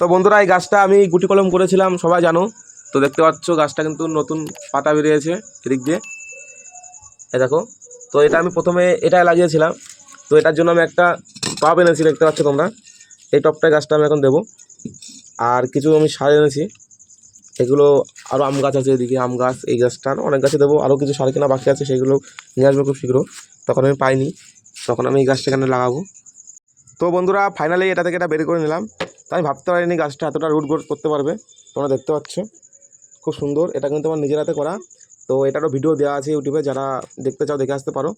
তো বন্ধুরা এই গাছটা আমি গুটি কলম করেছিলাম, সবাই জানো। তো দেখতে পাচ্ছ গাছটা কিন্তু নতুন পাতা বেরিয়েছে এদিক দিয়ে, এই দেখো। তো এটা আমি প্রথমে এটাই লাগিয়েছিলাম। তো এটার জন্য আমি একটা টব এনেছি, দেখতে পাচ্ছ তোমরা। এই টবটায় গাছটা আমি এখন দেবো। আর কিছু আমি সার এনেছি, এগুলো আরও আম গাছ আছে এদিকে, আম গাছ, এই গাছটার অনেক গাছে দেবো। আরও কিছু সার কেনা বাকি আছে, সেগুলো নিয়ে আসবো খুব শীঘ্র। তখন আমি পাইনি, তখন আমি এই গাছটা এখানে লাগাবো। তো বন্ধুরা ফাইনালি এটা থেকে এটা বের করে নিলাম। তো আমি ভাবতে পারিনি গাছটা এতটা রুট গ্রোথ করতে পারবে। তোমরা দেখতে পাচ্ছ খুব সুন্দর, এটা কিন্তু আমার নিজের হাতে করা। তো এটারও ভিডিও দেওয়া আছে ইউটিউবে, যারা দেখতে চাও দেখে আসতে পারো।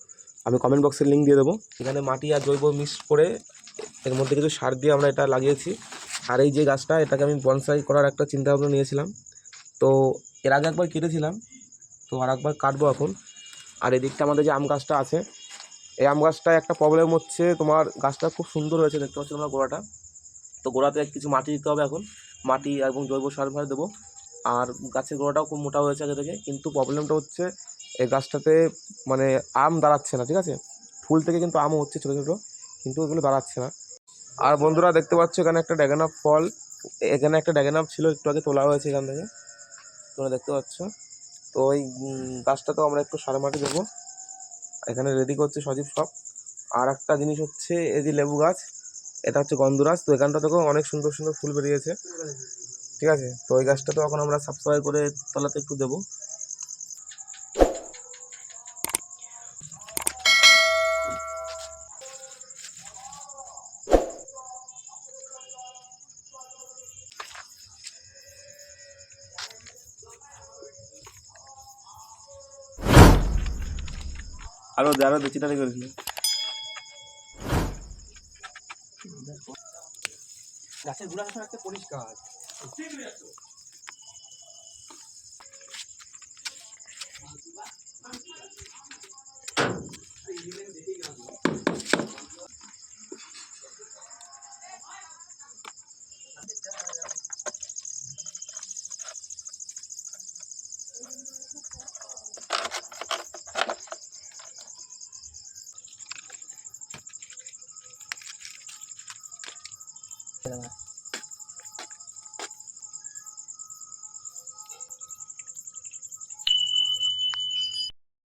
আমি কমেন্ট বক্সে লিঙ্ক দিয়ে দেবো। এখানে মাটি আর জৈব মিক্স করে এর মধ্যে কিছু সার দিয়ে আমরা এটা লাগিয়েছি। আর এই যে গাছটা, এটাকে আমি বনসাই করার একটা চিন্তাভাবনা নিয়েছিলাম। তো এর আগে একবার কেটেছিলাম, তো আর একবার কাটবো এখন। আর এদিকটা আমাদের যে আম গাছটা আছে, এই আম গাছটায় একটা প্রবলেম হচ্ছে, তোমার গাছটা খুব সুন্দর হয়েছে দেখতে পাচ্ছ তোমরা গোড়াটা। তো গোড়াতে কিছু মাটি দিতে হবে এখন, মাটি এবং জৈব সার ভার দেবো। আর গাছের গোড়াটাও খুব মোটা হয়েছে আগে থেকে, কিন্তু প্রবলেমটা হচ্ছে এই গাছটাতে মানে আম দাঁড়াচ্ছে না, ঠিক আছে। ফুল থেকে কিন্তু আমও হচ্ছে ছোটো ছোটো, কিন্তু ওগুলো দাঁড়াচ্ছে না। আর বন্ধুরা দেখতে পাচ্ছ এখানে একটা ড্রাগন ফল, এখানে একটা ড্রাগন ছিল, একটু আগে তোলা হয়েছে এখান থেকে, তোমরা দেখতে পাচ্ছ। তো ওই গাছটাতেও আমরা একটু সার মাটি দেবো, এখানে রেডি করছে সজীব সব। আর একটা জিনিস হচ্ছে এই যে লেবু গাছ, এটা হচ্ছে গন্ধরাজ। তো এখানটা থেকেও অনেক সুন্দর সুন্দর ফুল বেরিয়েছে, ঠিক আছে। তো ওই গাছটা তো এখন আমরা সাবস্ক্রাইব করে তলাতে একটু দেবো। আরো আরো চিটারি করেছিল, গাছের গুড়া একটা পরিষ্কার।